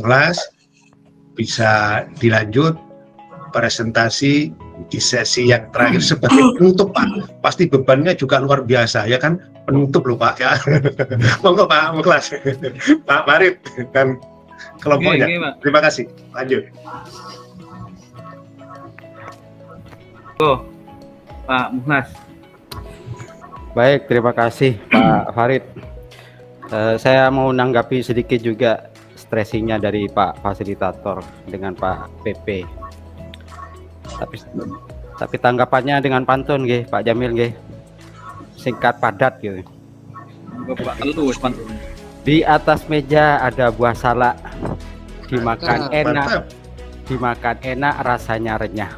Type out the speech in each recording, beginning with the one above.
Kelas bisa dilanjut presentasi di sesi yang terakhir sebagai penutup, Pak. Pasti bebannya juga luar biasa, ya kan? Penutup loh, Pak, ya. Monggo, Pak Muklas, Pak Farid dan kelompoknya. Terima kasih. Lanjut. Pak Muklas. Baik, terima kasih Pak Farid. Saya mau menanggapi sedikit juga stressingnya dari Pak Fasilitator dengan Pak PP. Tapi tanggapannya dengan pantun, nggih, Pak Jamil, nggih. Singkat padat gitu. Bapak Telus pantun. Di atas meja ada buah salak, dimakan enak, dimakan enak, rasanya renyah.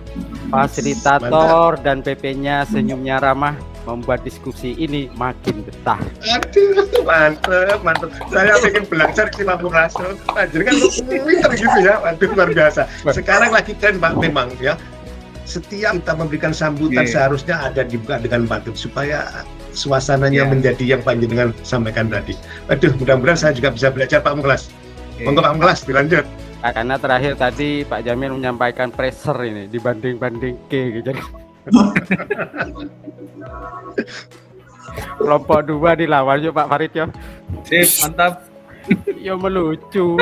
Fasilitator dan PP-nya senyumnya ramah, membuat diskusi ini makin betah. Aduh, mantep. Saya pengen belajar di Pak Muklas. Jadi kan pinter gitu ya. Waduh, luar biasa. Sekarang lagi tren, Pak, memang ya. Setiap kita memberikan sambutan seharusnya ada dibuka dengan pantun supaya suasananya menjadi yang panjenengan sampaikan tadi. Aduh, mudah-mudahan saya juga bisa belajar, Pak Muklas. Monggo Pak Muklas, dilanjut. Karena terakhir tadi Pak Jamil menyampaikan pressure ini dibanding ke gitu. Kelompok 2 dilawan yuk Pak Farid ya. Sip, mantap. Ya melucu.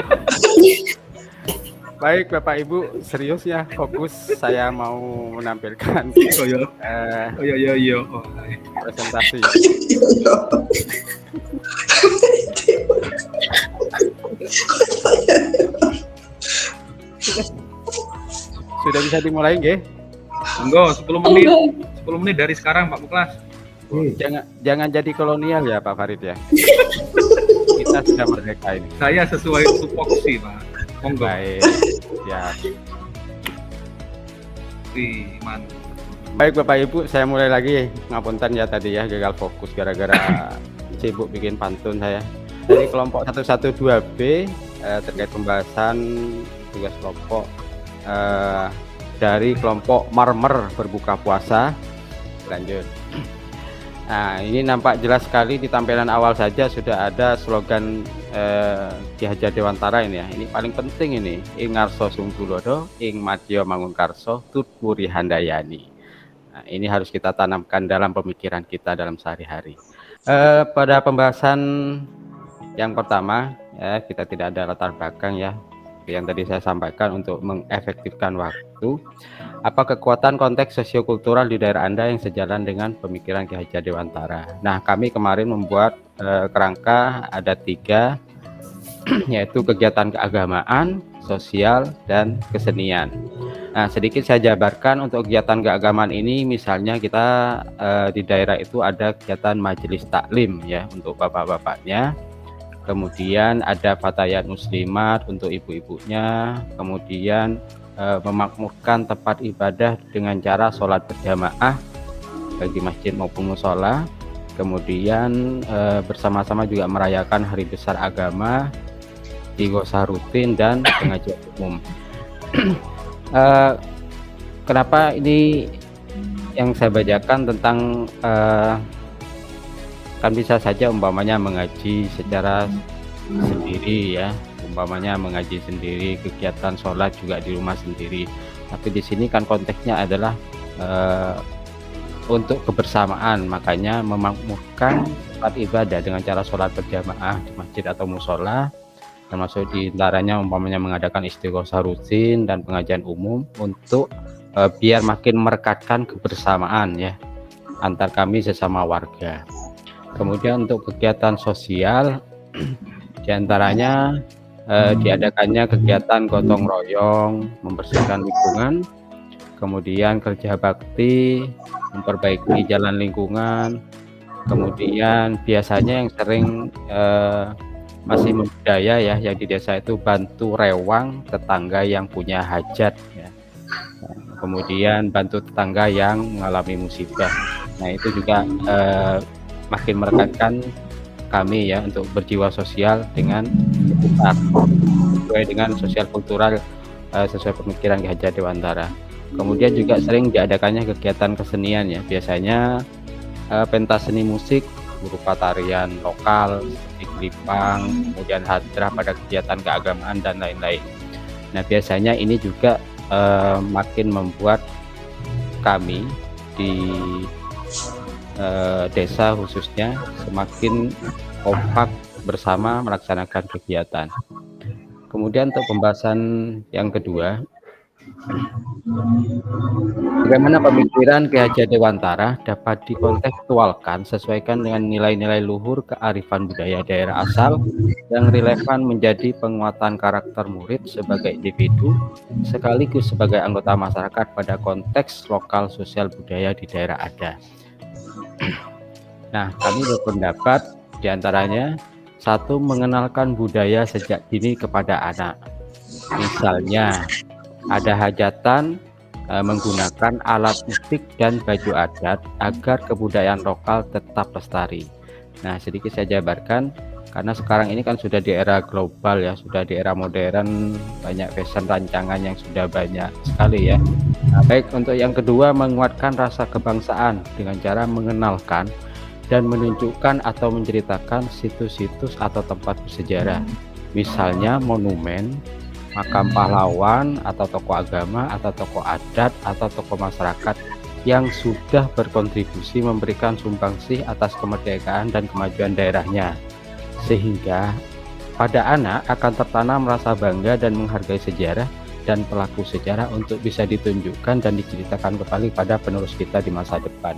Baik Bapak Ibu, serius ya, fokus saya mau menampilkan presentasi. Sudah bisa dimulai nggih? Monggo, 10 menit dari sekarang Pak Muklas. Jangan jadi kolonial ya Pak Farid ya. Kita sudah merdeka ini. Saya sesuai tupoksi Pak. Monggo. Baik. Ya. Mantap. Baik Bapak Ibu, saya mulai lagi. Ngapunten ya tadi ya, gagal fokus gara-gara sibuk bikin pantun saya. Dari kelompok 112B terkait pembahasan tugas kelompok dari kelompok marmer berbuka puasa. Lanjut. Nah, ini nampak jelas sekali di tampilan awal saja sudah ada slogan Ki Hajar Dewantara ini ya. Ini paling penting ini. Ing ngarso sungtulodo, ing madya mangunkarso, tutpuri handayani. Nah, ini harus kita tanamkan dalam pemikiran kita dalam sehari-hari. Pada pembahasan yang pertama ya, kita tidak ada latar belakang ya. Yang tadi saya sampaikan untuk mengefektifkan waktu. Apa kekuatan konteks sosiokultural di daerah Anda yang sejalan dengan pemikiran Ki Hajar Dewantara? Nah, kami kemarin membuat kerangka ada 3, yaitu kegiatan keagamaan, sosial, dan kesenian. Nah, sedikit saya jabarkan untuk kegiatan keagamaan ini, misalnya kita di daerah itu ada kegiatan majelis taklim ya untuk bapak-bapaknya. Kemudian ada fatayat muslimat untuk ibu-ibunya, kemudian memakmurkan tempat ibadah dengan cara sholat berjamaah bagi masjid maupun mushola, kemudian bersama-sama juga merayakan hari besar agama, istighosah rutin, dan pengajian umum. Kenapa ini yang saya bacakan tentang kan bisa saja umpamanya mengaji secara sendiri ya, umpamanya mengaji sendiri, kegiatan sholat juga di rumah sendiri. Tapi di sini kan konteksnya adalah untuk kebersamaan, makanya memakmurkan tempat ibadah dengan cara sholat berjamaah di masjid atau musola, termasuk di antaranya umpamanya mengadakan istighosah rutin dan pengajian umum untuk biar makin merekatkan kebersamaan ya antar kami sesama warga. Kemudian untuk kegiatan sosial diantaranya diadakannya kegiatan gotong royong, membersihkan lingkungan, kemudian kerja bakti, memperbaiki jalan lingkungan, kemudian biasanya yang sering masih membudaya ya yang di desa itu bantu rewang tetangga yang punya hajat ya. Kemudian bantu tetangga yang mengalami musibah. Nah itu juga makin merekatkan kami ya untuk berjiwa sosial dengan sekitar sesuai dengan sosial kultural sesuai pemikiran Ki Hajar Dewantara. Kemudian juga sering diadakannya kegiatan kesenian ya, biasanya pentas seni musik berupa tarian lokal seperti gelipang, kemudian hadrah pada kegiatan keagamaan dan lain-lain. Nah, biasanya ini juga makin membuat kami di desa khususnya semakin kompak bersama melaksanakan kegiatan. Kemudian untuk pembahasan yang kedua, bagaimana pemikiran Ki Hajar Dewantara dapat dikontekstualkan sesuaikan dengan nilai-nilai luhur kearifan budaya daerah asal yang relevan menjadi penguatan karakter murid sebagai individu sekaligus sebagai anggota masyarakat pada konteks lokal sosial budaya di daerah ada. Nah, kami berpendapat diantaranya, satu, mengenalkan budaya sejak dini kepada anak. Misalnya, ada hajatan menggunakan alat musik dan baju adat agar kebudayaan lokal tetap lestari. Nah, sedikit saya jabarkan, karena sekarang ini kan sudah di era global ya, sudah di era modern, banyak fashion rancangan yang sudah banyak sekali ya. Nah, baik, untuk yang kedua, menguatkan rasa kebangsaan dengan cara mengenalkan dan menunjukkan atau menceritakan situs-situs atau tempat bersejarah, misalnya monumen, makam pahlawan, atau tokoh agama, atau tokoh adat, atau tokoh masyarakat yang sudah berkontribusi memberikan sumbangsih atas kemerdekaan dan kemajuan daerahnya, sehingga pada anak akan tertanam rasa bangga dan menghargai sejarah dan pelaku sejarah untuk bisa ditunjukkan dan diceritakan kembali pada penerus kita di masa depan.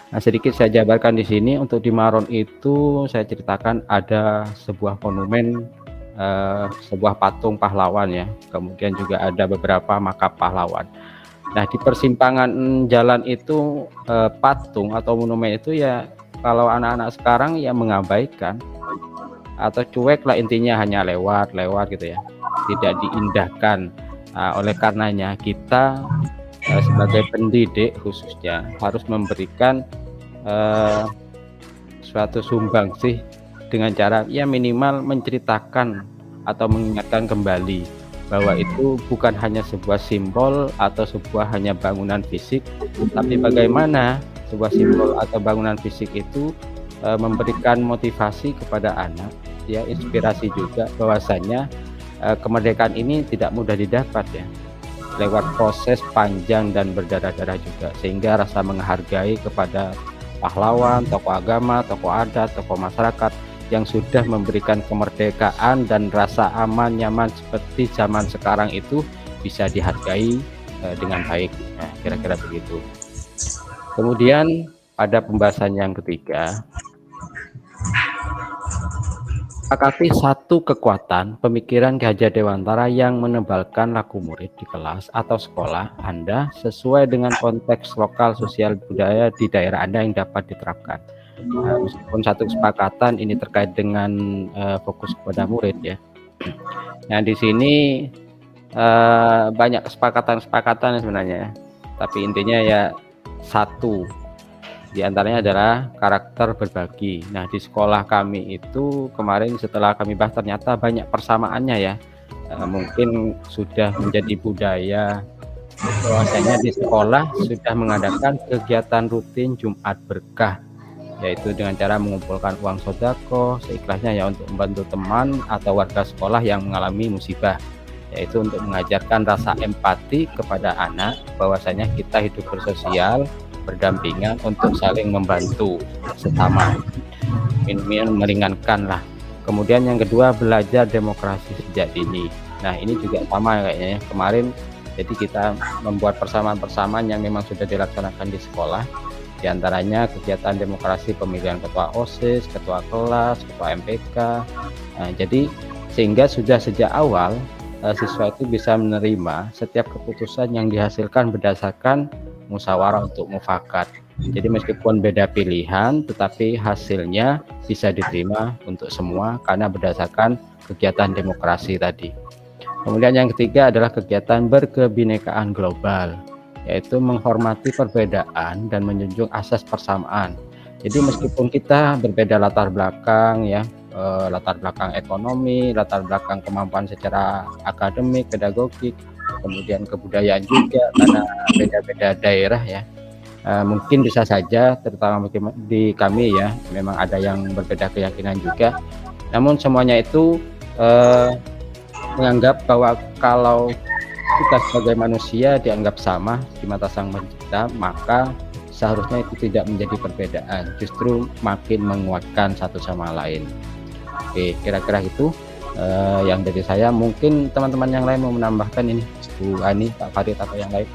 Nah, sedikit saya jabarkan di sini. Untuk di Maron itu saya ceritakan ada sebuah monumen, sebuah patung pahlawan ya, kemudian juga ada beberapa makam pahlawan. Nah, di persimpangan jalan itu patung atau monumen itu ya, kalau anak-anak sekarang ya mengabaikan atau cuek lah, intinya hanya lewat gitu ya, tidak diindahkan. Nah, oleh karenanya kita sebagai pendidik khususnya harus memberikan suatu sumbangsih dengan cara ya minimal menceritakan atau mengingatkan kembali bahwa itu bukan hanya sebuah simbol atau sebuah hanya bangunan fisik, tapi bagaimana sebuah simbol atau bangunan fisik itu memberikan motivasi kepada anak ya, inspirasi juga bahwasanya kemerdekaan ini tidak mudah didapat ya, lewat proses panjang dan berdarah-darah juga, sehingga rasa menghargai kepada pahlawan, tokoh agama, tokoh adat, tokoh masyarakat yang sudah memberikan kemerdekaan dan rasa aman nyaman seperti zaman sekarang itu bisa dihargai dengan baik. Nah, kira-kira begitu. Kemudian pada pembahasan yang ketiga, sepakati satu kekuatan pemikiran Ki Hajar Dewantara yang menebalkan laku murid di kelas atau sekolah Anda sesuai dengan konteks lokal sosial budaya di daerah Anda yang dapat diterapkan. Nah, meskipun satu kesepakatan ini terkait dengan fokus kepada murid ya. Nah, di sini banyak kesepakatan sebenarnya, tapi intinya ya satu. Di antaranya adalah karakter berbagi. Nah, di sekolah kami itu kemarin setelah kami bahas ternyata banyak persamaannya ya. Mungkin sudah menjadi budaya bahwasanya di sekolah sudah mengadakan kegiatan rutin Jumat Berkah, yaitu dengan cara mengumpulkan uang sodako seikhlasnya ya untuk membantu teman atau warga sekolah yang mengalami musibah, yaitu untuk mengajarkan rasa empati kepada anak bahwasanya kita hidup bersosial, berdampingan untuk saling membantu sesama, meringankan lah. Kemudian yang kedua, belajar demokrasi sejak dini. Nah, ini juga sama kayaknya ya. Kemarin jadi kita membuat persamaan-persamaan yang memang sudah dilaksanakan di sekolah, di antaranya kegiatan demokrasi pemilihan ketua OSIS, ketua kelas, ketua MPK. Nah, jadi sehingga sudah sejak awal siswa itu bisa menerima setiap keputusan yang dihasilkan berdasarkan musyawarah untuk mufakat. Jadi meskipun beda pilihan, tetapi hasilnya bisa diterima untuk semua karena berdasarkan kegiatan demokrasi tadi. Kemudian yang ketiga adalah kegiatan berkebinekaan global, yaitu menghormati perbedaan dan menjunjung asas persamaan. Jadi meskipun kita berbeda latar belakang ya, latar belakang ekonomi, latar belakang kemampuan secara akademik, pedagogik, kemudian kebudayaan juga, karena beda-beda daerah ya. Mungkin bisa saja, terutama di kami ya, memang ada yang berbeda keyakinan juga. Namun semuanya itu menganggap bahwa kalau kita sebagai manusia dianggap sama di mata Sang Pencipta, maka seharusnya itu tidak menjadi perbedaan, justru makin menguatkan satu sama lain. Oke, kira-kira itu yang dari saya. Mungkin teman-teman yang lain mau menambahkan ini, Bu Ani, Pak Farid atau yang lain.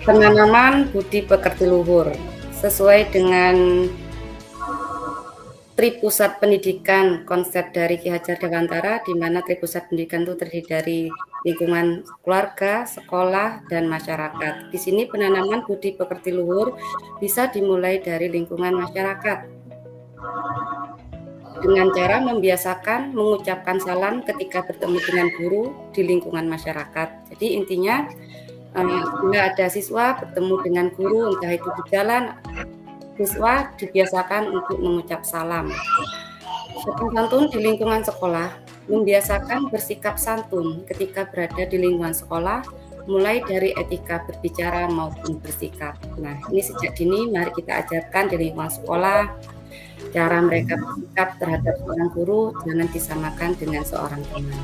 Penanaman budi pekerti luhur sesuai dengan Tripusat Pendidikan, konsep dari Ki Hajar Dewantara, di mana Tripusat Pendidikan itu terdiri dari lingkungan keluarga, sekolah, dan masyarakat. Di sini penanaman budi pekerti luhur bisa dimulai dari lingkungan masyarakat dengan cara membiasakan mengucapkan salam ketika bertemu dengan guru di lingkungan masyarakat. Jadi intinya bila ada siswa bertemu dengan guru, entah itu di jalan, siswa dibiasakan untuk mengucap salam. Sopan santun di lingkungan sekolah, membiasakan bersikap santun ketika berada di lingkungan sekolah, mulai dari etika berbicara maupun bersikap. Nah, ini sejak dini mari kita ajarkan di lingkungan sekolah, cara mereka bersikap terhadap seorang guru jangan disamakan dengan seorang teman.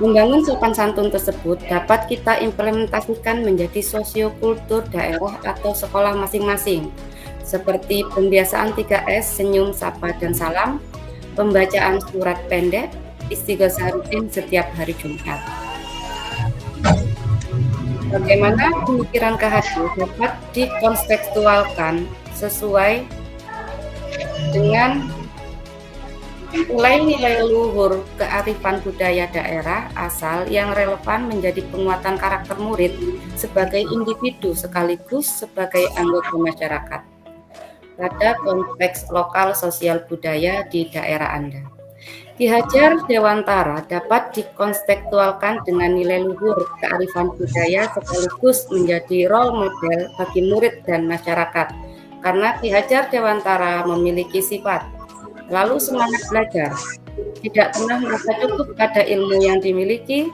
Membangun sopan santun tersebut dapat kita implementasikan menjadi sosiokultur daerah atau sekolah masing-masing, seperti pembiasaan 3S, senyum, sapa, dan salam, pembacaan surat pendek, istighosah rutin setiap hari Jumat. Bagaimana pemikiran KHD dapat dikontekstualkan sesuai dengan nilai-nilai luhur kearifan budaya daerah asal yang relevan menjadi penguatan karakter murid sebagai individu sekaligus sebagai anggota masyarakat pada konteks lokal sosial budaya di daerah Anda. Ki Hajar Dewantara dapat dikontekstualkan dengan nilai luhur kearifan budaya sekaligus menjadi role model bagi murid dan masyarakat, karena Ki Hajar Dewantara memiliki sifat lalu semangat belajar, tidak pernah merasa cukup pada ilmu yang dimiliki,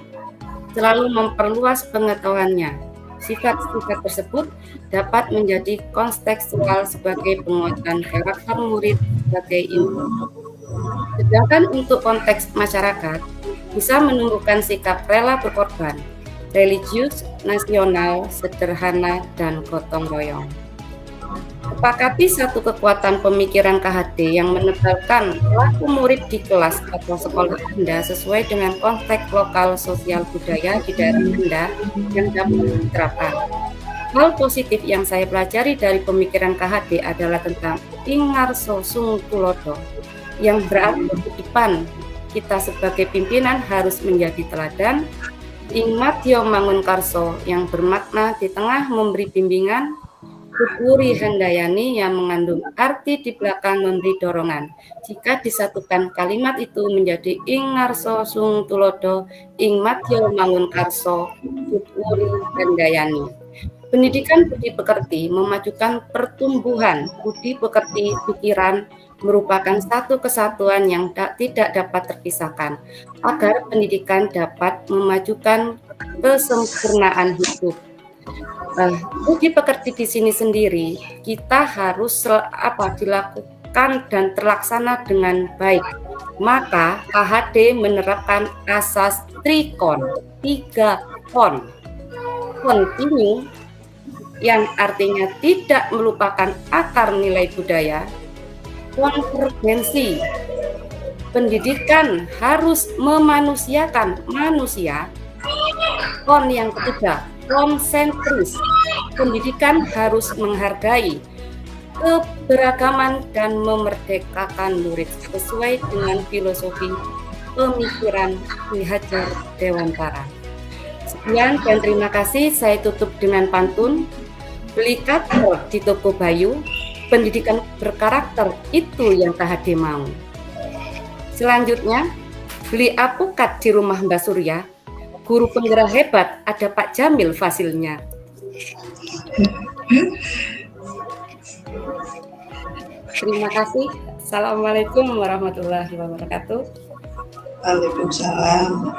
selalu memperluas pengetahuannya. Sifat-sifat tersebut dapat menjadi kontekstual sebagai penguatan karakter murid sebagai ilmu. Sedangkan untuk konteks masyarakat, bisa menumbuhkan sikap rela berkorban, religius, nasional, sederhana, dan gotong royong. Sepakati satu kekuatan pemikiran KHD yang menebalkan perilaku murid di kelas atau sekolah Anda sesuai dengan konteks lokal sosial budaya di daerah Anda yang dapat diterapkan. Hal positif yang saya pelajari dari pemikiran KHD adalah tentang ingarso sung tulodo, yang berarti kutipan kita sebagai pimpinan harus menjadi teladan, ingmatyo mangun karso yang bermakna di tengah memberi bimbingan, Kupuri Handayani yang mengandung arti di belakang memberi dorongan. Jika disatukan kalimat itu menjadi ingarso sung tulodo, ingmatyo mangun karso, Kupuri Handayani. Pendidikan budi pekerti memajukan pertumbuhan budi pekerti pikiran, merupakan satu kesatuan yang tidak dapat terpisahkan, agar pendidikan dapat memajukan kesempurnaan hidup. Budi pekerti di sini sendiri kita harus dilakukan dan terlaksana dengan baik. Maka KHD menerapkan asas trikon, 3 kon. Kontinu yang artinya tidak melupakan akar nilai budaya. Konvergensi, pendidikan harus memanusiakan manusia. Kon yang ketiga, konsentris, pendidikan harus menghargai keberagaman dan memerdekakan murid sesuai dengan filosofi pemikiran Ki Hajar Dewantara. Sekian dan terima kasih. Saya tutup dengan pantun. Beli kater di toko Bayu, pendidikan berkarakter itu yang KHD mau. Selanjutnya, beli apukat di rumah Mbak Surya, guru penggerak hebat ada Pak Jamil fasilnya. Terima kasih. Assalamualaikum warahmatullahi wabarakatuh. Waalaikumsalam.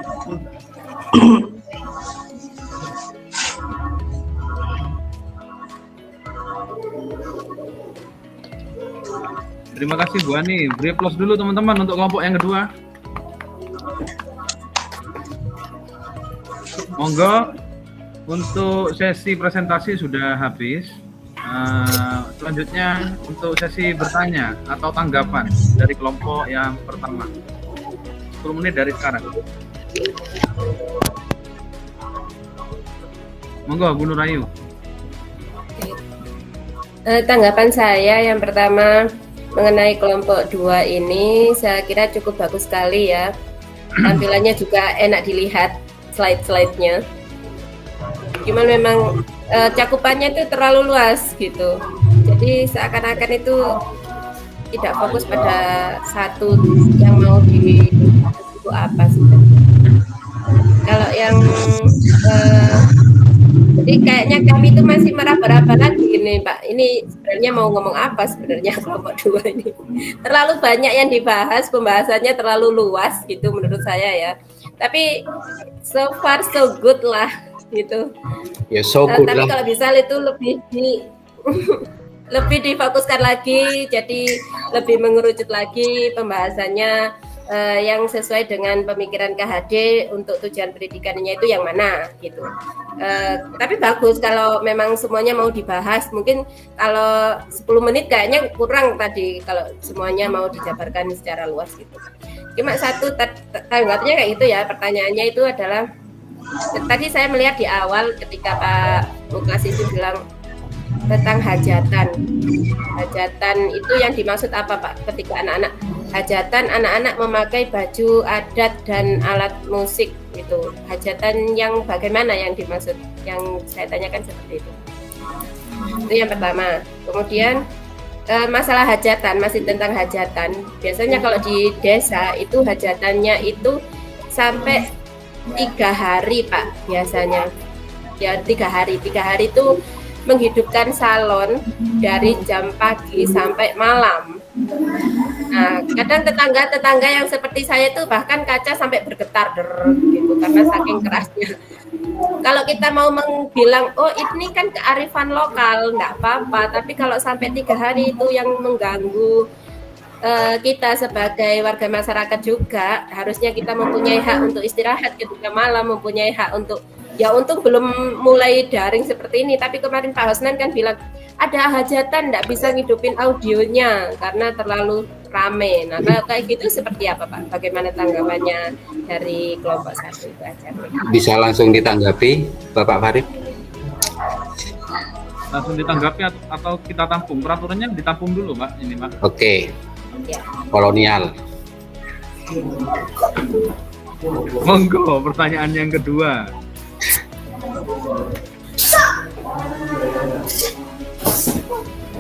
Terima kasih Bu Ani. Beri applause dulu teman-teman untuk kelompok yang kedua. Monggo, untuk sesi presentasi sudah habis. Selanjutnya untuk sesi bertanya atau tanggapan dari kelompok yang pertama. 10 menit dari sekarang. Monggo Bu Nurayu. Tanggapan saya yang pertama mengenai kelompok 2 ini, saya kira cukup bagus sekali ya. Tampilannya juga enak dilihat slide-slide-nya. Cuman memang cakupannya itu terlalu luas gitu. Jadi seakan-akan itu tidak fokus pada satu yang mau itu apa sih. Kalau yang jadi kayaknya kami itu masih meraba-raba lagi ini Pak. Ini sebenarnya mau ngomong apa sebenarnya kelompok 2 ini. Terlalu banyak yang dibahas, pembahasannya terlalu luas gitu menurut saya ya. Tapi so far so good lah gitu. Ya so good tapi lah. kalau bisa itu lebih difokuskan lagi, jadi lebih mengerucut lagi pembahasannya yang sesuai dengan pemikiran KHD untuk tujuan pendidikannya itu yang mana gitu. Tapi bagus kalau memang semuanya mau dibahas. Mungkin kalau 10 menit kayaknya kurang tadi kalau semuanya mau dijabarkan secara luas gitu. Cuma satu tanggapannya kayak gitu ya, pertanyaannya itu adalah tadi saya melihat di awal ketika Pak Muklas itu bilang tentang hajatan. Hajatan itu yang dimaksud apa Pak? Ketika anak-anak hajatan, anak-anak memakai baju adat dan alat musik gitu. Hajatan yang bagaimana yang dimaksud? Yang saya tanyakan seperti itu. Itu yang pertama. Kemudian masalah hajatan, masih tentang hajatan. Biasanya kalau di desa itu hajatannya itu sampai 3 hari Pak biasanya. Ya 3 hari. 3 hari itu menghidupkan salon dari jam pagi sampai malam. Nah, kadang tetangga-tetangga yang seperti saya itu bahkan kaca sampai bergetar gitu karena saking kerasnya. Kalau kita mau bilang, oh ini kan kearifan lokal, nggak apa-apa. Tapi kalau sampai 3 hari itu yang mengganggu kita sebagai warga masyarakat juga, harusnya kita mempunyai hak untuk istirahat ketika malam, mempunyai hak untuk ya untung belum mulai daring seperti ini, tapi kemarin Pak Hosnan kan bilang ada hajatan nggak bisa ngidupin audionya karena terlalu rame. Nah kalau kayak gitu seperti apa Pak? Bagaimana tanggapannya dari kelompok 1 itu aja? Bisa langsung ditanggapi Bapak Farid? Langsung ditanggapi atau kita tampung? Peraturannya ditampung dulu Mbak ini Mbak. Oke. Ya. Kolonial. Monggo pertanyaan yang kedua.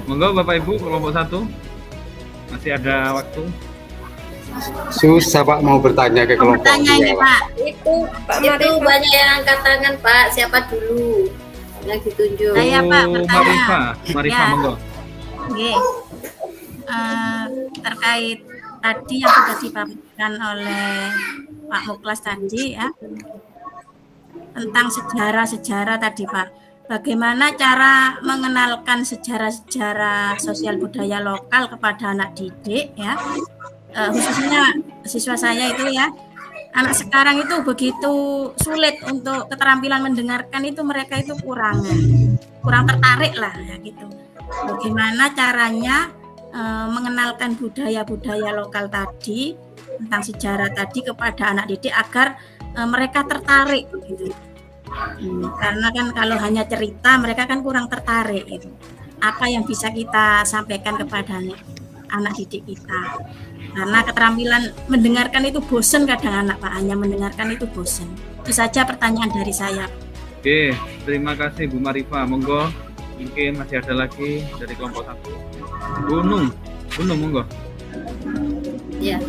Monggo Bapak Ibu kelompok 1 masih ada waktu. Susah Pak mau bertanya ke kelompok Bertanya ini 2, Pak. Itu Pak Itu Marifah. banyak yang angkat tangan Pak. Siapa dulu yang ditunjuk? Bu Saya Pak bertanya. Marifah Ya. monggo. Oke. Terkait tadi yang sudah dipaparkan oleh Pak Muklas tadi ya, tentang sejarah-sejarah tadi Pak. Bagaimana cara mengenalkan sejarah-sejarah sosial budaya lokal kepada anak didik ya, khususnya siswa saya itu ya. Anak sekarang itu begitu sulit untuk keterampilan mendengarkan itu, mereka itu kurang tertarik lah ya gitu. Bagaimana caranya mengenalkan budaya-budaya lokal tadi, tentang sejarah tadi kepada anak didik agar mereka tertarik gitu. Karena kan kalau hanya cerita mereka kan kurang tertarik gitu. Apa yang bisa kita sampaikan kepada anak didik kita? Karena keterampilan mendengarkan itu bosan kadang anak Pak, hanya mendengarkan itu bosan. Itu saja pertanyaan dari saya. Oke, terima kasih Bu Marifah. Monggo, mungkin masih ada lagi dari kelompok 1. Gunung monggo. Ya,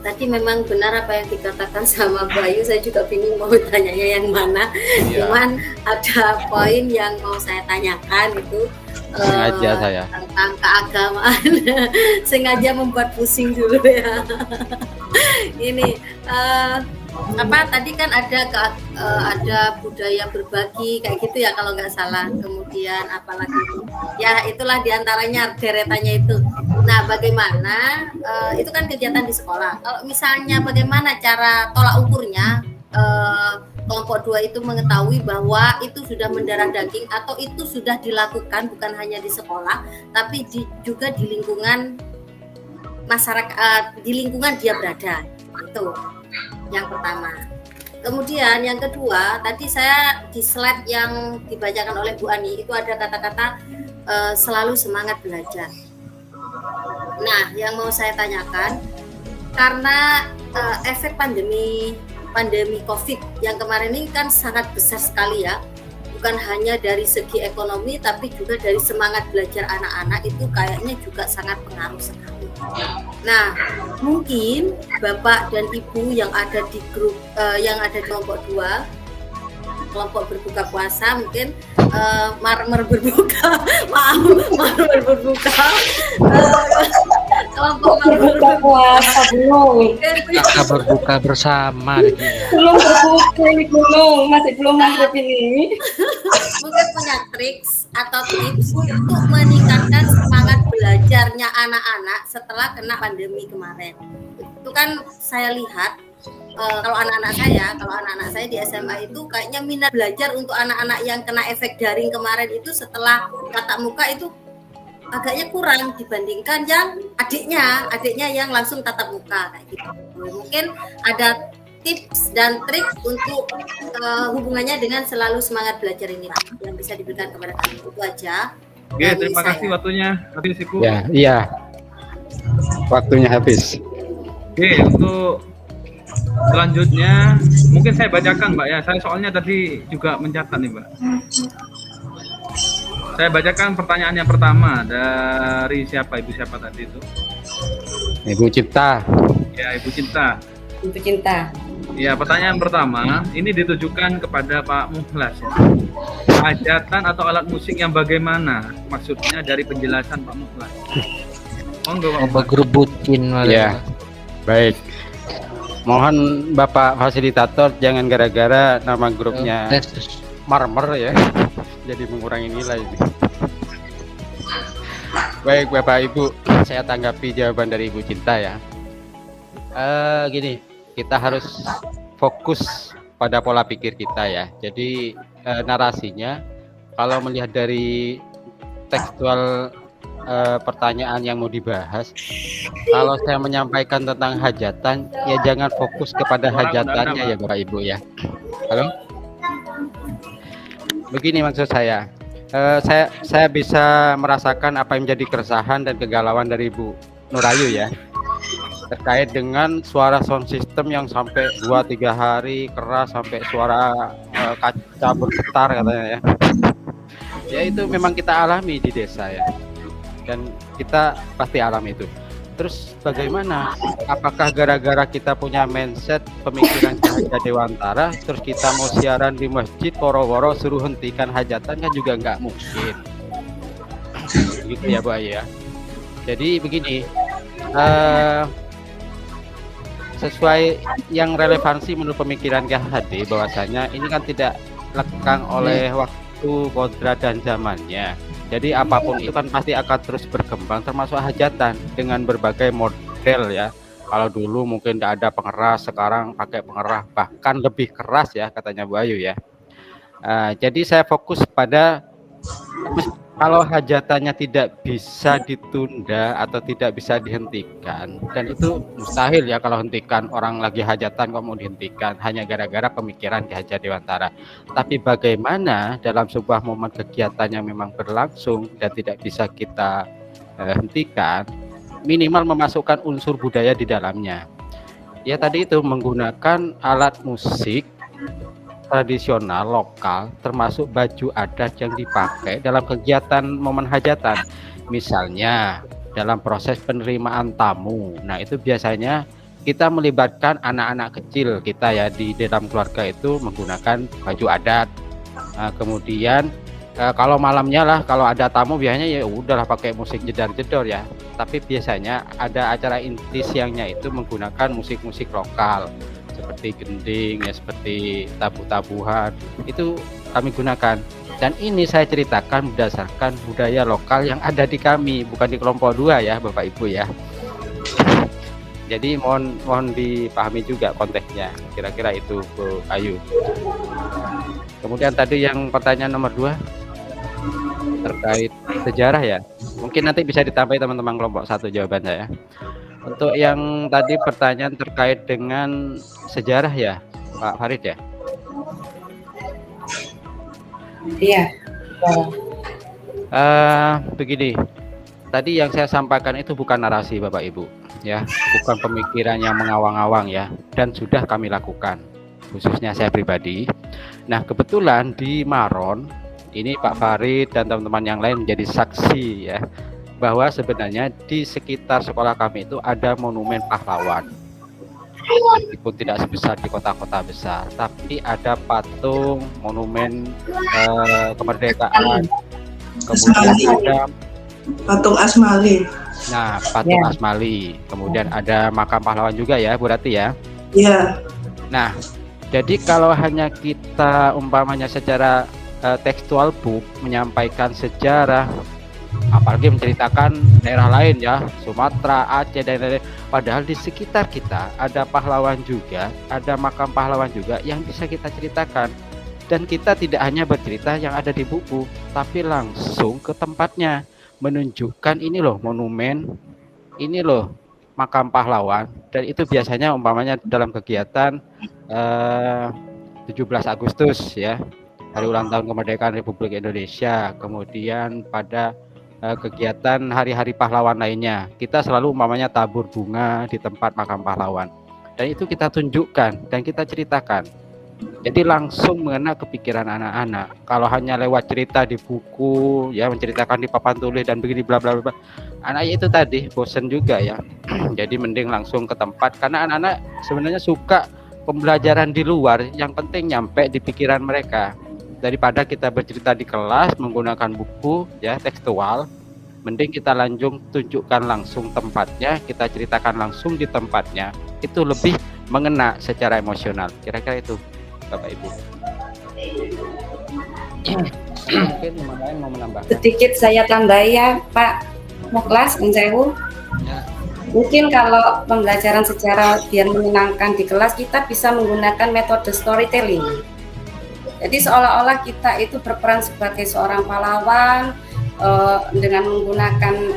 tadi memang benar apa yang dikatakan sama Bayu. Saya juga bingung mau tanyanya yang mana. Iya. Cuman ada poin yang mau saya tanyakan itu Sengaja saya. Tentang keagamaan. Sengaja membuat pusing dulu ya. Ini tadi kan ada budaya berbagi kayak gitu ya kalau nggak salah. Kemudian apalagi ya itulah diantaranya deretannya itu. Nah bagaimana itu kan kegiatan di sekolah. Kalau misalnya bagaimana cara tolak ukurnya kelompok 2 itu mengetahui bahwa itu sudah mendarah daging atau itu sudah dilakukan bukan hanya di sekolah tapi juga di lingkungan masyarakat, di lingkungan dia berada. Itu yang pertama. Kemudian yang kedua, tadi saya di slide yang dibacakan oleh Bu Ani itu ada kata-kata selalu semangat belajar. Nah, yang mau saya tanyakan, karena efek pandemi COVID yang kemarin ini kan sangat besar sekali ya, bukan hanya dari segi ekonomi tapi juga dari semangat belajar anak-anak itu kayaknya juga sangat pengaruh sekali. Nah, mungkin Bapak dan Ibu yang ada di grup yang ada di kelompok 2, kelompok berbuka puasa, mungkin marmer berbuka, marmer berbuka, kelompok berbuka puasa belum, kita berbuka bersama belum berbuka ini masih belum maghrib ini. Mungkin punya triks atau tips untuk meningkatkan semangat belajarnya anak-anak setelah kena pandemi kemarin. Itu kan saya lihat kalau anak-anak saya di SMA itu kayaknya minat belajar untuk anak-anak yang kena efek daring kemarin itu setelah tatap muka itu agaknya kurang dibandingkan yang adiknya yang langsung tatap muka kayak gitu. Mungkin ada tips dan trik untuk hubungannya dengan selalu semangat belajar ini Pak, yang bisa diberikan kepada kami. Itu aja. Oke, terima kasih waktunya habis Ibu. Ya, iya. Waktunya habis. Oke, untuk selanjutnya mungkin saya bacakan Mbak ya. Saya soalnya tadi juga mencatat nih Mbak. Saya bacakan pertanyaan yang pertama dari siapa? Ibu siapa tadi itu? Ibu Cinta. Ya, Ibu Cinta. Ibu Cinta. Ya, pertanyaan pertama ini ditujukan kepada Pak Mukhlas ya. Hajatan atau alat musik yang bagaimana? Maksudnya dari penjelasan Pak Mukhlas. Monggo Pak. Bergerubutin ya. Baik. Mohon Bapak fasilitator jangan gara-gara nama grupnya marmer ya. Jadi mengurangi nilai ini. Baik Bapak Ibu, saya tanggapi jawaban dari Ibu Cinta ya. Gini, kita harus fokus pada pola pikir kita ya. Jadi narasinya kalau melihat dari tekstual pertanyaan yang mau dibahas, kalau saya menyampaikan tentang hajatan ya jangan fokus kepada hajatannya ya Bapak Ibu ya. Halo? Begini maksud saya. Saya bisa merasakan apa yang menjadi keresahan dan kegalauan dari Ibu Nurayu ya, terkait dengan suara sound system yang sampai 2-3 hari keras sampai suara kaca bergetar katanya ya. Ya itu memang kita alami di desa ya, dan kita pasti alami itu. Terus bagaimana? Apakah gara-gara kita punya mindset pemikiran Cahaya Dewantara, terus kita mau siaran di masjid, woro-woro suruh hentikan hajatan kan juga nggak mungkin. Gitu ya Bu Ayu ya. Jadi begini, sesuai yang relevansi menurut pemikiran KHD bahwasanya ini kan tidak lekang oleh waktu, kodrat dan zamannya. Jadi apapun itu kan pasti akan terus berkembang, termasuk hajatan dengan berbagai model ya. Kalau dulu mungkin tidak ada pengeras, sekarang pakai pengeras bahkan lebih keras ya katanya Bu Ayu ya. Jadi saya fokus pada kalau hajatannya tidak bisa ditunda atau tidak bisa dihentikan, dan itu mustahil ya kalau hentikan, orang lagi hajatan kok mau dihentikan hanya gara-gara pemikiran Ki Hajar Dewantara. Tapi bagaimana dalam sebuah momen kegiatan yang memang berlangsung dan tidak bisa kita hentikan, minimal memasukkan unsur budaya di dalamnya. Ya tadi itu menggunakan alat musik tradisional lokal, termasuk baju adat yang dipakai dalam kegiatan momen hajatan. Misalnya dalam proses penerimaan tamu. Nah itu biasanya kita melibatkan anak-anak kecil kita ya di dalam keluarga itu menggunakan baju adat. Nah, kemudian Kalau malamnya lah, kalau ada tamu biasanya ya udahlah pakai musik jedar-jedor ya. Tapi biasanya ada acara inti siangnya itu menggunakan musik-musik lokal seperti gending ya, seperti tabuh-tabuhan itu kami gunakan. Dan ini saya ceritakan berdasarkan budaya lokal yang ada di kami, bukan di kelompok 2 ya Bapak Ibu ya. Jadi mohon dipahami juga konteksnya. Kira-kira itu Bu Ayu. Kemudian tadi yang pertanyaan nomor 2 terkait sejarah ya. Mungkin nanti bisa ditambahi teman-teman kelompok 1 jawaban saya. Untuk yang tadi pertanyaan terkait dengan sejarah ya, Pak Farid ya. Iya. Begini. Tadi yang saya sampaikan itu bukan narasi Bapak Ibu ya, bukan pemikiran yang mengawang-awang ya, dan sudah kami lakukan khususnya saya pribadi. Nah, kebetulan di Maron ini Pak Farid dan teman-teman yang lain menjadi saksi ya, bahwa sebenarnya di sekitar sekolah kami itu ada monumen pahlawan. Meskipun tidak sebesar di kota-kota besar, tapi ada patung monumen kemerdekaan. Kemudian ada patung Asmali. Nah, patung Asmali. Kemudian ada makam pahlawan juga ya, Bu Rati ya. Iya. Nah, jadi kalau hanya kita umpamanya secara tekstual book menyampaikan sejarah, apalagi menceritakan daerah lain ya, Sumatera, Aceh dan lain-lain, padahal di sekitar kita ada pahlawan juga, ada makam pahlawan juga yang bisa kita ceritakan. Dan kita tidak hanya bercerita yang ada di buku, tapi langsung ke tempatnya, menunjukkan ini loh monumen, ini loh makam pahlawan. Dan itu biasanya umpamanya dalam kegiatan 17 Agustus ya, hari ulang tahun kemerdekaan Republik Indonesia, kemudian pada kegiatan hari-hari pahlawan lainnya, kita selalu umpamanya tabur bunga di tempat makam pahlawan, dan itu kita tunjukkan dan kita ceritakan. Jadi langsung mengena kepikiran anak-anak. Kalau hanya lewat cerita di buku ya, menceritakan di papan tulis dan begini bla bla bla, anaknya itu tadi bosen juga ya. Jadi mending langsung ke tempat, karena anak-anak sebenarnya suka pembelajaran di luar, yang penting nyampe di pikiran mereka. Daripada kita bercerita di kelas menggunakan buku ya tekstual, mending kita tunjukkan langsung tempatnya, kita ceritakan langsung di tempatnya, itu lebih mengena secara emosional. Kira-kira itu Bapak Ibu. Mungkin yang lain mau menambahkan. Sedikit saya tambah ya Pak Muklas, Unsewu. Mungkin kalau pembelajaran sejarah biar menyenangkan di kelas, kita bisa menggunakan metode storytelling. Jadi seolah-olah kita itu berperan sebagai seorang pahlawan dengan menggunakan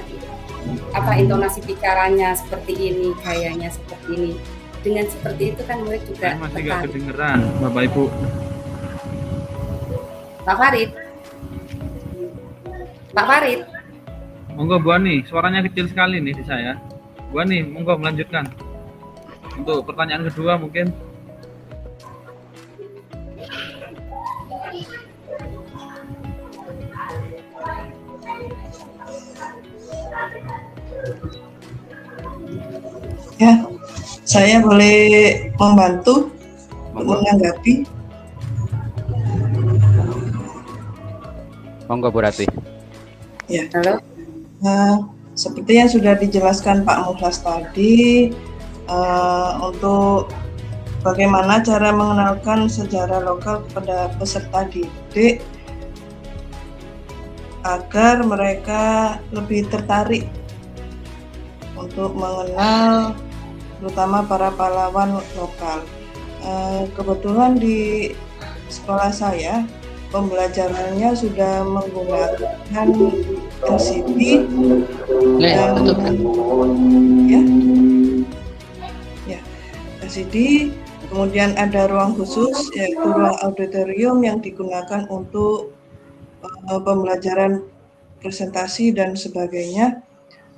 intonasi bicaranya seperti ini, gayanya seperti ini. Dengan seperti itu kan murid juga masih nggak kedengeran Bapak Ibu. Pak Farid. Pak Farid. Monggo Bu Ani, suaranya kecil sekali nih di saya. Bu Ani, monggo melanjutkan. Untuk pertanyaan kedua mungkin. Ya, saya boleh membantu menanggapi. Monggo Bu Rati. Ya, seperti yang sudah dijelaskan Pak Muklas tadi, untuk bagaimana cara mengenalkan sejarah lokal kepada peserta didik agar mereka lebih tertarik untuk mengenal terutama para pahlawan lokal. Kebetulan di sekolah saya pembelajarannya sudah menggunakan LCD dan LCD, kemudian ada ruang khusus yaitu ruang auditorium yang digunakan untuk pembelajaran presentasi dan sebagainya.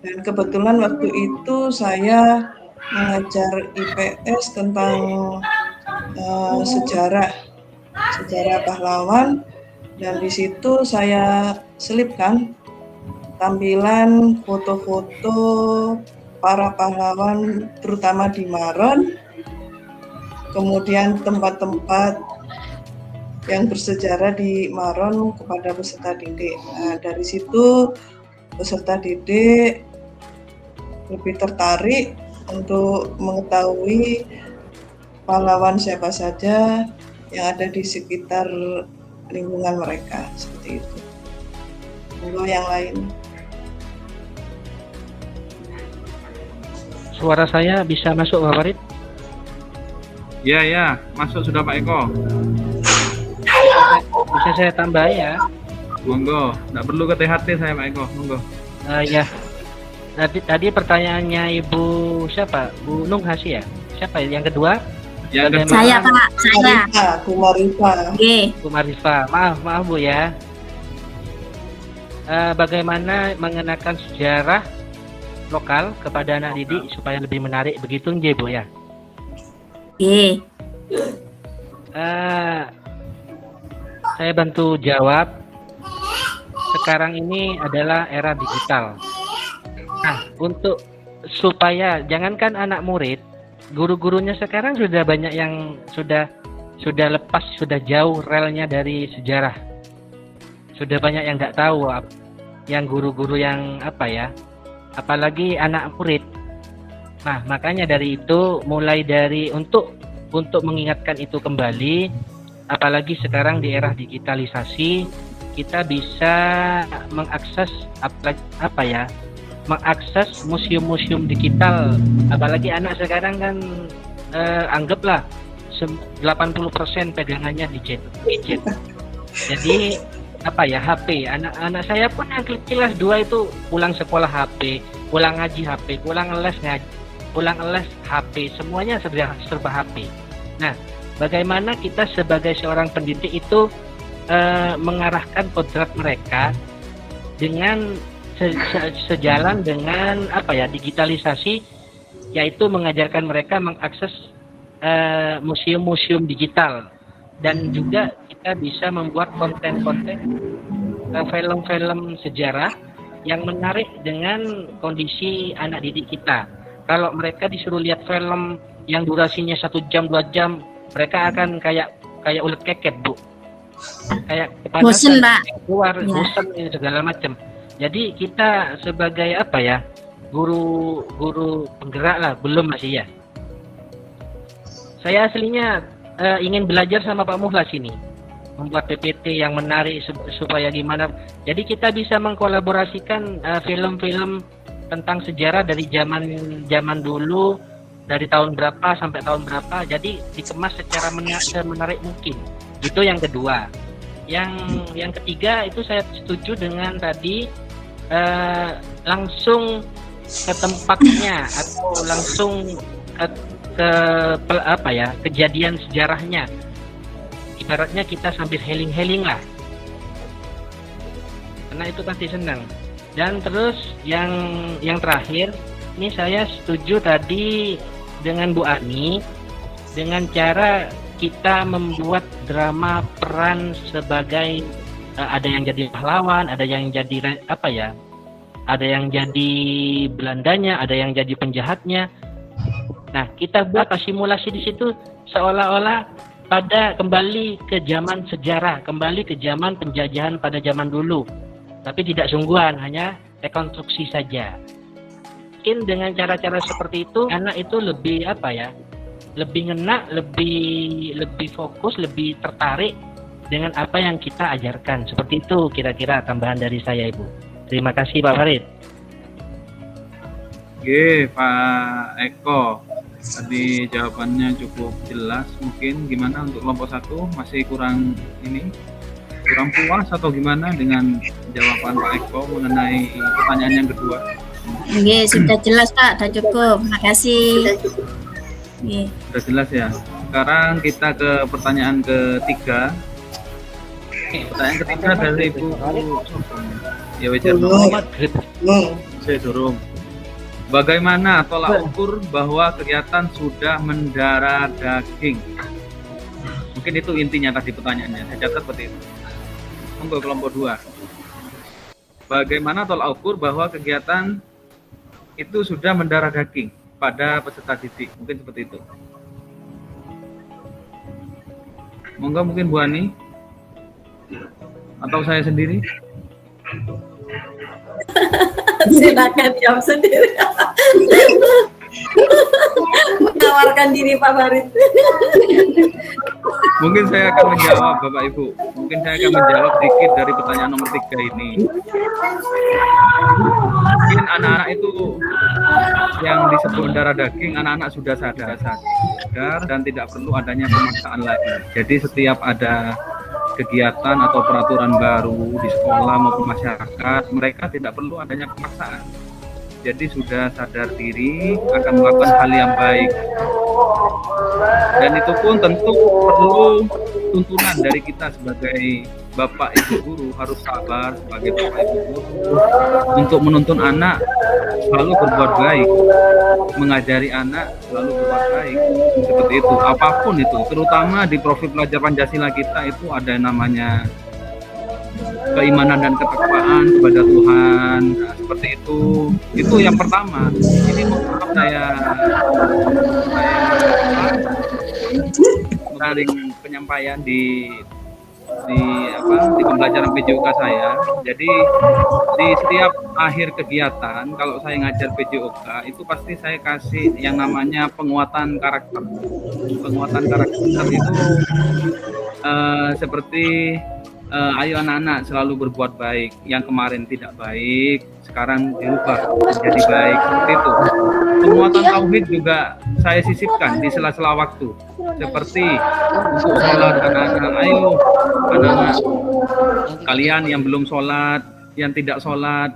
Dan kebetulan waktu itu saya mengajar IPS tentang sejarah pahlawan, dan di situ saya selipkan tampilan foto-foto para pahlawan terutama di Maron, kemudian tempat-tempat yang bersejarah di Maron kepada peserta didik. Nah, dari situ peserta didik lebih tertarik untuk mengetahui pahlawan siapa saja yang ada di sekitar lingkungan mereka, seperti itu. Untuk yang lain. Suara saya bisa masuk, Pak Farid? Ya, masuk sudah Pak Eko. Bisa saya tambah ya? Monggo, nggak perlu ke THT saya Pak Eko, monggo. Ya. Tadi pertanyaannya Ibu siapa? Bu Nung Hasi ya? Siapa yang kedua? Yang kedua. Saya Pak, saya. Bu Marifa. Oke. Bu Marifa. Maaf Bu ya. Bagaimana mengenakan sejarah lokal kepada anak didik supaya lebih menarik, begitu nggih Bu ya? Oke. Saya bantu jawab. Sekarang ini adalah era digital. Nah, untuk supaya jangankan anak murid, guru-gurunya sekarang sudah banyak yang sudah lepas, sudah jauh relnya dari sejarah. Sudah banyak yang nggak tahu, yang guru-guru yang apa ya, apalagi anak murid. Nah, makanya dari itu mulai dari untuk mengingatkan itu kembali, apalagi sekarang di era digitalisasi, kita bisa mengakses mengakses museum-museum digital. Apalagi anak sekarang kan anggaplah 80% pegangannya gadget. Jadi HP. Anak saya pun yang kelas 2 itu pulang sekolah HP, pulang ngaji HP, pulang les HP, semuanya serba HP. Nah, bagaimana kita sebagai seorang pendidik itu mengarahkan kodrat mereka dengan sejalan dengan digitalisasi, yaitu mengajarkan mereka mengakses museum-museum digital, dan juga kita bisa membuat konten-konten film-film sejarah yang menarik dengan kondisi anak didik kita. Kalau mereka disuruh lihat film yang durasinya 1 jam 2 jam, mereka akan kayak ulet keket Bu, kayak bosen Pak, keluar bosan segala macam. Jadi kita sebagai guru penggerak lah, belum masih ya. Saya aslinya ingin belajar sama Pak Muhlas ini, membuat PPT yang menarik supaya gimana. Jadi kita bisa mengkolaborasikan film-film tentang sejarah dari zaman dulu, dari tahun berapa sampai tahun berapa. Jadi dikemas secara menarik mungkin. Itu yang kedua. Yang ketiga itu saya setuju dengan tadi, langsung ke tempatnya atau langsung ke kejadian sejarahnya. Ibaratnya kita sambil healing lah, karena itu pasti senang. Dan terus yang terakhir, ini saya setuju tadi dengan Bu Ani, dengan cara kita membuat drama peran sebagai ada yang jadi pahlawan, ada yang jadi ada yang jadi Belandanya, ada yang jadi penjahatnya. Nah, kita buat simulasi di situ seolah-olah pada kembali ke zaman sejarah, kembali ke zaman penjajahan pada zaman dulu. Tapi tidak sungguhan, hanya rekonstruksi saja. Mungkin dengan cara-cara seperti itu, anak itu lebih lebih ngena, lebih fokus, lebih tertarik dengan apa yang kita ajarkan. Seperti itu kira-kira tambahan dari saya, Ibu. Terima kasih Pak Farid. Oke, Pak Eko. Tadi jawabannya cukup jelas. Mungkin gimana untuk kelompok 1? Masih kurang puas atau gimana dengan jawaban Pak Eko mengenai pertanyaan yang kedua? Oke, sudah jelas Pak, sudah cukup. Terima kasih. Sudah jelas ya. Sekarang kita ke pertanyaan ketiga. Pertanyaan ketiga dari Ibu ya wajar saya dorong. Bagaimana tolak ukur bahwa kegiatan sudah mendarah daging? Mungkin itu intinya tadi pertanyaannya. Saya catat seperti itu. Untuk kelompok 2. Bagaimana tolak ukur bahwa kegiatan itu sudah mendarah daging pada peserta didik? Mungkin seperti itu. Monggo mungkin Bu Ani. Atau saya sendiri? Silakan jawab sendiri. Menawarkan diri Pak Farid. Mungkin saya akan menjawab Bapak Ibu. Mungkin saya akan menjawab dikit dari pertanyaan nomor 3 ini. Mungkin anak-anak itu yang disebut darah daging, anak-anak sudah sadar dan tidak perlu adanya pemaksaan lagi. Jadi setiap ada kegiatan atau peraturan baru di sekolah maupun masyarakat, mereka tidak perlu adanya pemaksaan. Jadi sudah sadar diri akan melakukan hal yang baik. Dan itu pun tentu perlu tuntunan dari kita sebagai Bapak Ibu guru, harus sabar sebagai Bapak Ibu guru untuk menuntun anak selalu berbuat baik, mengajari anak selalu berbuat baik, seperti itu. Apapun itu, terutama di profil pelajar Pancasila kita itu ada namanya keimanan dan ketakwaan kepada Tuhan. Nah, seperti itu yang pertama. Ini maaf saya menarik penyampaian di pembelajaran PJOK saya. Jadi di setiap akhir kegiatan kalau saya ngajar PJOK itu pasti saya kasih yang namanya penguatan karakter. Penguatan karakter itu seperti ayo anak-anak selalu berbuat baik. Yang kemarin tidak baik, sekarang dirubah menjadi baik. Seperti itu. Penguatan tauhid juga saya sisipkan di sela-sela waktu. Seperti untuk sholat anak-anak, ayo anak-anak kalian yang belum sholat, yang tidak sholat,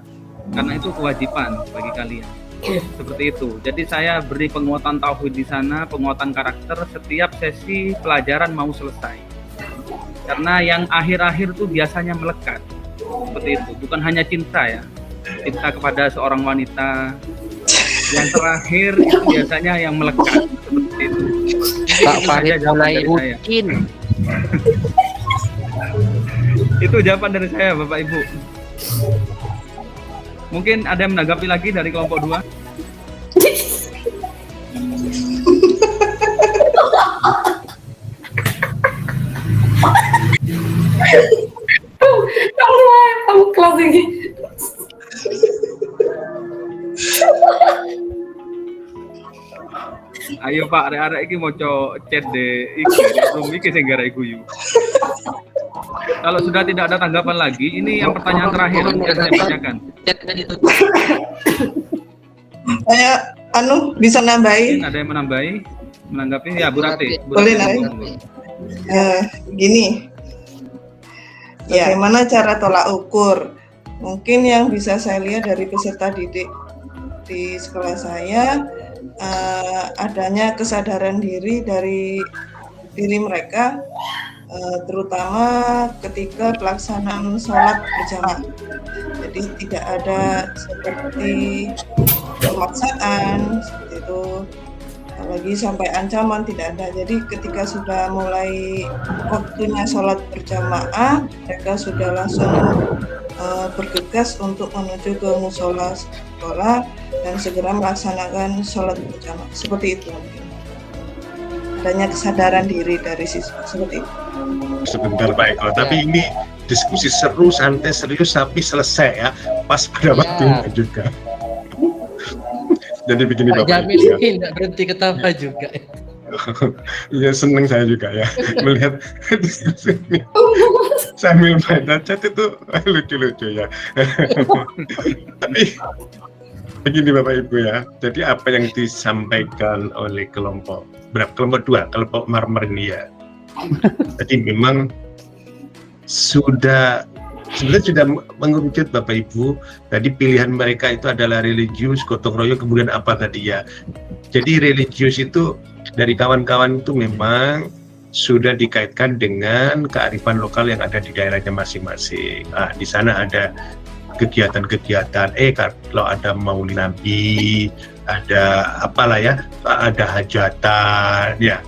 karena itu kewajiban bagi kalian. Seperti itu. Jadi saya beri penguatan tauhid di sana, penguatan karakter setiap sesi pelajaran mau selesai. Karena yang akhir-akhir itu biasanya melekat. Seperti itu. Bukan hanya cinta ya. Cinta kepada seorang wanita. Yang terakhir itu biasanya yang melekat. Seperti itu. Pak Farid mulai rutin. Itu jawaban dari saya Bapak Ibu. Mungkin ada yang menanggapi lagi dari kelompok 2? Kamu kelas ini. Ayo Pak, arek-arek iki moco chat de iki room iki sing gara guyu. Kalau sudah tidak ada tanggapan lagi, ini yang pertanyaan terakhir yang saya bacakan. Saya bisa nambahin. Ada yang menanggapi ya Bu Rati. Boleh nambahin. Gini. Ya, bagaimana cara tolak ukur? Mungkin yang bisa saya lihat dari peserta didik di sekolah saya, adanya kesadaran diri dari diri mereka, terutama ketika pelaksanaan sholat berjamaah. Jadi tidak ada seperti pemaksaan seperti itu, apalagi sampai ancaman tidak ada. Jadi ketika sudah mulai waktunya sholat berjamaah, mereka sudah langsung bergegas untuk menuju ke musola sekolah dan segera melaksanakan sholat berjamaah. Seperti itu mungkin. Adanya kesadaran diri dari siswa seperti itu. Sebentar Pak Eko, tapi ini diskusi seru, santai, serius, tapi selesai ya, pas pada waktunya juga. Jadi begini Pak Jamil ini tidak berhenti ketawa juga. Iya, seneng saya juga ya melihat diskusi ini sambil baca chat itu lucu-lucu ya. Tapi begini Bapak Ibu ya, jadi apa yang disampaikan oleh kelompok 2, kelompok marmer ini ya. Jadi memang sebenarnya sudah mengerucut Bapak Ibu. Tadi pilihan mereka itu adalah religius, gotong royong, kemudian apa tadi ya. Jadi religius itu dari kawan-kawan itu memang sudah dikaitkan dengan kearifan lokal yang ada di daerahnya masing-masing. Di sana ada kegiatan-kegiatan, kalau ada maulid Nabi, ada apalah ya, ada hajatan, ya.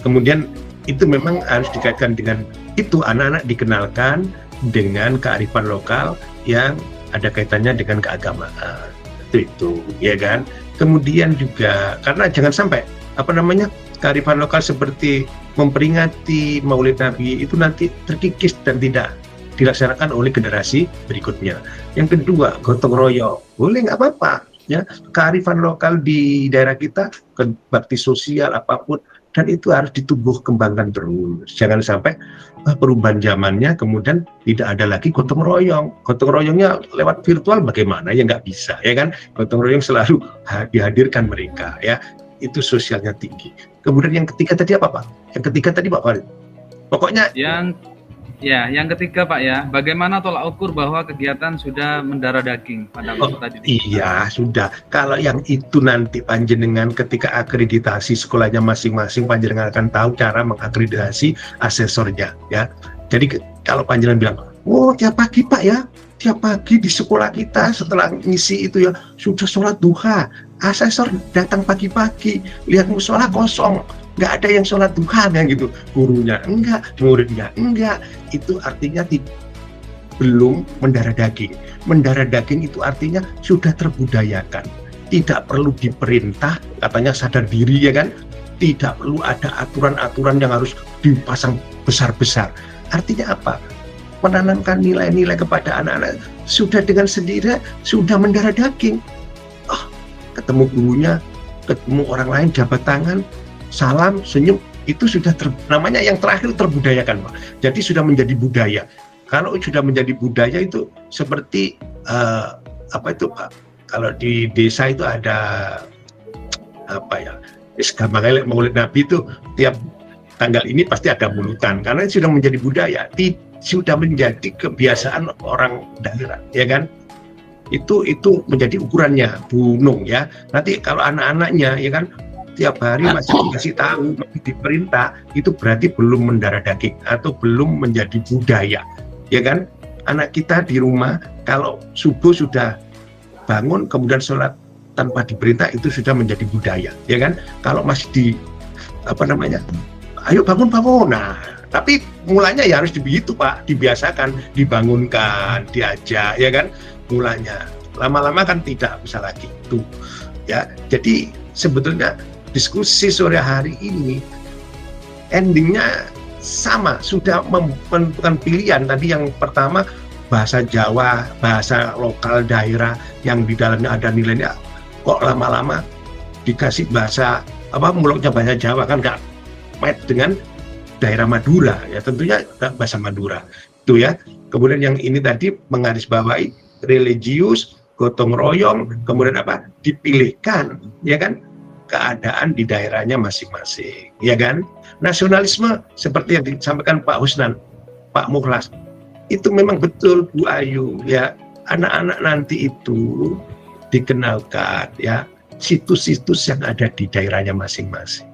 Kemudian itu memang harus dikaitkan dengan itu, anak-anak dikenalkan dengan kearifan lokal yang ada kaitannya dengan keagamaan. Itu ya kan. Kemudian juga karena jangan sampai kearifan lokal seperti memperingati Maulid Nabi itu nanti terkikis dan tidak dilaksanakan oleh generasi berikutnya. Yang kedua, gotong royong, boleh nggak apa-apa, ya, kearifan lokal di daerah kita, bakti sosial apapun, dan itu harus ditumbuh kembangkan terus. Jangan sampai perubahan zamannya kemudian tidak ada lagi gotong royong. Gotong royongnya lewat virtual bagaimana? Ya nggak bisa, ya kan? Gotong royong selalu dihadirkan mereka, ya. Itu sosialnya tinggi. Kemudian yang ketiga tadi apa, Pak? Yang ketiga tadi Pak Farid. Pokoknya yang ketiga Pak ya, bagaimana tolak ukur bahwa kegiatan sudah mendarah daging pada waktu tadi? Iya, sudah. Kalau yang itu nanti panjenengan ketika akreditasi sekolahnya masing-masing, panjenengan akan tahu cara mengakreditasi asesornya, ya. Jadi kalau panjenengan bilang, oh tiap pagi Pak ya, tiap pagi di sekolah kita setelah ngisi itu ya sudah sholat duha, asesor datang pagi-pagi, lihat musola kosong, nggak ada yang sholat duha ya gitu, gurunya enggak, muridnya enggak, itu artinya belum mendarah daging. Mendarah daging itu artinya sudah terbudayakan, tidak perlu diperintah, katanya sadar diri ya kan, tidak perlu ada aturan-aturan yang harus dipasang besar-besar. Artinya apa? Menanamkan nilai-nilai kepada anak-anak sudah dengan sendiri, sudah mendarah daging. Ketemu gurunya, ketemu orang lain, jabat tangan, salam, senyum, itu sudah namanya yang terakhir terbudayakan, Pak. Jadi sudah menjadi budaya. Kalau sudah menjadi budaya itu seperti apa itu Pak? Kalau di desa itu ada apa ya? Gampang Maulid Nabi itu tiap tanggal ini pasti ada mulutan karena itu sudah menjadi budaya, sudah menjadi kebiasaan orang daerah, ya kan? Itu menjadi ukurannya Bunung ya. Nanti kalau anak-anaknya ya kan tiap hari masih dikasih tahu, masih diperintah, itu berarti belum mendarah daging atau belum menjadi budaya, ya kan? Anak kita di rumah kalau subuh sudah bangun kemudian sholat tanpa diperintah itu sudah menjadi budaya, ya kan? Kalau masih ayo bangun, nah tapi mulanya ya harus begitu Pak, dibiasakan, dibangunkan, diajak, ya kan? Mulanya, lama-lama kan tidak bisa lagi itu, ya. Jadi sebetulnya diskusi sore hari ini endingnya sama, sudah menentukan pilihan. Tadi yang pertama bahasa Jawa, bahasa lokal daerah yang di dalamnya ada nilainya, kok lama-lama dikasih bahasa mulutnya bahasa Jawa kan nggak match dengan daerah Madura, ya tentunya bahasa Madura itu ya. Kemudian yang ini tadi menggarisbawahi religius, gotong royong, kemudian dipilihkan, ya kan, keadaan di daerahnya masing-masing, ya kan. Nasionalisme seperti yang disampaikan Pak Husnan, Pak Mukhlas, itu memang betul Bu Ayu, ya. Anak-anak nanti itu dikenalkan, ya, situs-situs yang ada di daerahnya masing-masing,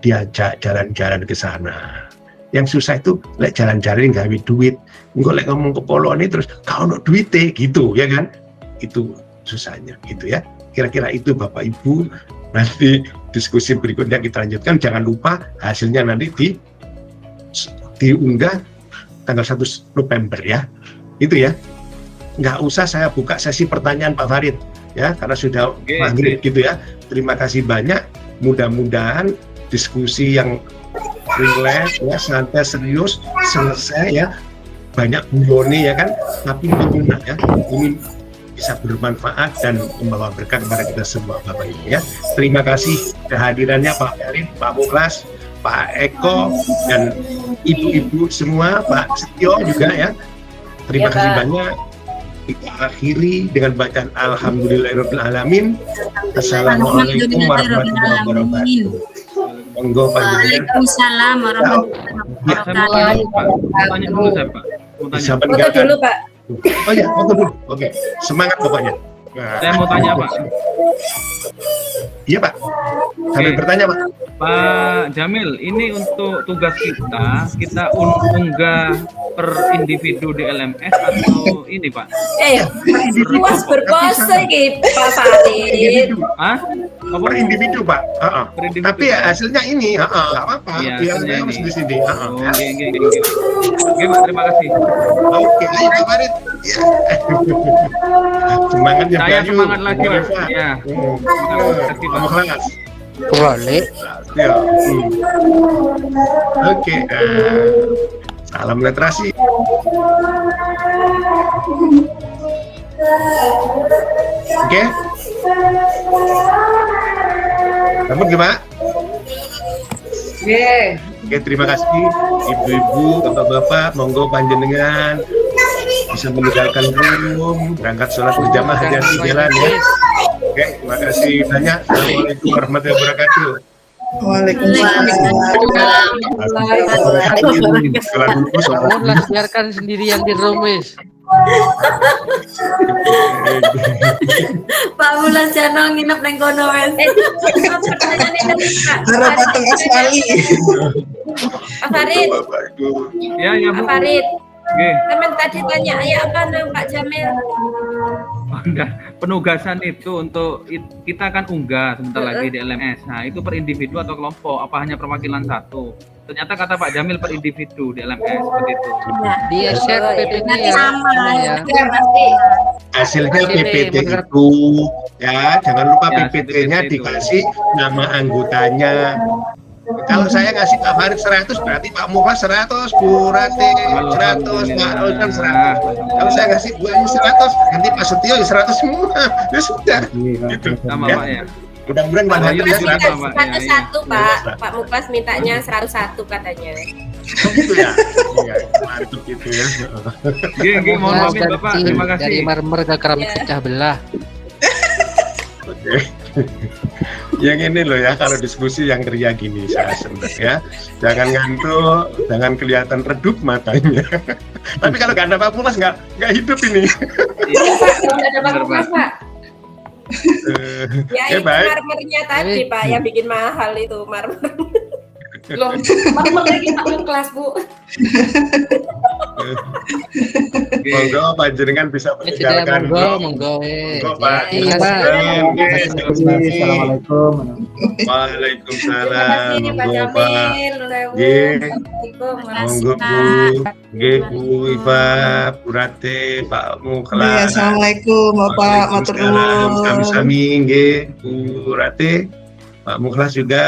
diajak jalan-jalan ke sana. Yang susah itu lek jalan-jalan nggak ada duit, nggak lek ngomong ke Polo ini terus kau no duitnya gitu, ya kan? Itu susahnya, gitu ya. Kira-kira itu Bapak Ibu. Nanti diskusi berikutnya kita lanjutkan. Jangan lupa hasilnya nanti diunggah tanggal 1 November ya. Itu ya. Nggak usah saya buka sesi pertanyaan Pak Farid ya, karena sudah maghrib gitu ya. Terima kasih banyak. Mudah-mudahan diskusi yang relax ya, santai, serius, selesai ya, banyak bulone ya kan, tapi berguna ya, ini bisa bermanfaat dan membawa berkah kepada kita semua Bapak Ibu ya. Terima kasih kehadirannya Pak Farid, Pak Mukhlas, Pak Eko dan ibu-ibu semua, Pak Setio juga ya. Terima kasih banyak. Kita akhiri dengan bacaan Alhamdulillahirrahmanirrahim. Assalamualaikum warahmatullahi wabarakatuh. Monggo panjenengan. Waalaikumsalam warahmatullahi wabarakatuh. Bisa foto dulu Pak. Oh ya, foto dulu. Oke, semangat pokoknya. Saya mau tanya Pak. Iya Pak. Sambil bertanya Pak. Pak Jamil, ini untuk tugas kita unggah per individu di LMS atau ini Pak? Puas berpose gitu Pak Farid. Hah? Per individu Pak. Tapi ya hasilnya ini, nggak apa-apa. Biar saya harus di sini. Oke Pak, terima kasih. Oke, ayo Pak Farid. Semangatnya saya semangat lagi Pak. Ya. Terima kasih Pak. Boleh. Ya. Oke, salam literasi. Oke. Kamu gimana? Oke, terima kasih ibu-ibu, bapak-bapak, monggo panjenengan bisa meninggalkan room, berangkat sholat berjamaah dan di jalan ya. Oke, terima kasih banyak. Assalamualaikum warahmatullahi wabarakatuh. Mohonlah biarkan sendirian di Romes. Pak Mulas Jano nginep neng kono wes. Harap patung asmali. Pak Farid, Ya, Bu. Pak Farid. Oke. Teman tadi tanya ya apa nama Pak Jamil? Enggak, penugasan itu untuk kita akan unggah sebentar lagi di LMS. Nah, itu per individu atau kelompok? Apa hanya perwakilan satu? Ternyata kata Pak Jamil per individu di LMS seperti itu. Dia share PPT ya. sama Ya. Ya pasti. Hasilnya PPT bener. itu ya, jangan lupa Ya, PPT-nya PPT itu. dikasih nama anggotanya. Kalau saya ngasih Pak Farid 100 berarti Pak Mukhlas 100, Bu Rati 100, Pak Rozan 100. Kalau saya ngasih Bu Ayu 100, nanti Pak Setio ya 100 semua. Ya sudah. Gitu. Sama Ya. Pak ya. Mudah-mudahan Pak Oh, Farid iya, ya iya. 100. Pak. Satu-satu Ya, Pak. ya. Pak Muklas mintanya 101 katanya. Oh, gitu ya. Iya, mantap gitu ya. Oke, mohon maaf Bapak. Terima Dari kasih. marmer ke keramik Ya. pecah belah. Oke. Yang ini loh ya, kalau diskusi yang ria gini saya senang ya. Jangan ngantuk, jangan kelihatan redup matanya. Tapi kalau nggak ada Pak Mukhlas nggak hidup ini. Iya, Tidak ada Pak bener, Muklas Pak. Ya itu baik. marmernya tadi Pak yang bikin mahal itu marmer. Loh, marmer lagi Pak Muklas Bu. Monggo panjenengan bisa Ya sudah, meninggalkan monggo. Monggo, Pak. Iya, Pak. Assalamualaikum. Terima Waalaikumsalam. kasih Pak Monggo, Pak. Jamil. Nggih. Assalamualaikum. Monggo Bu. Nggih Bu Iva, Bu Rate, Pak Iya, Mukhlas. Assalamualaikum Bapak, matur Waalaikumsalam. nuwun. Sami-sami nggih Bu Rate. Pak Mukhlas juga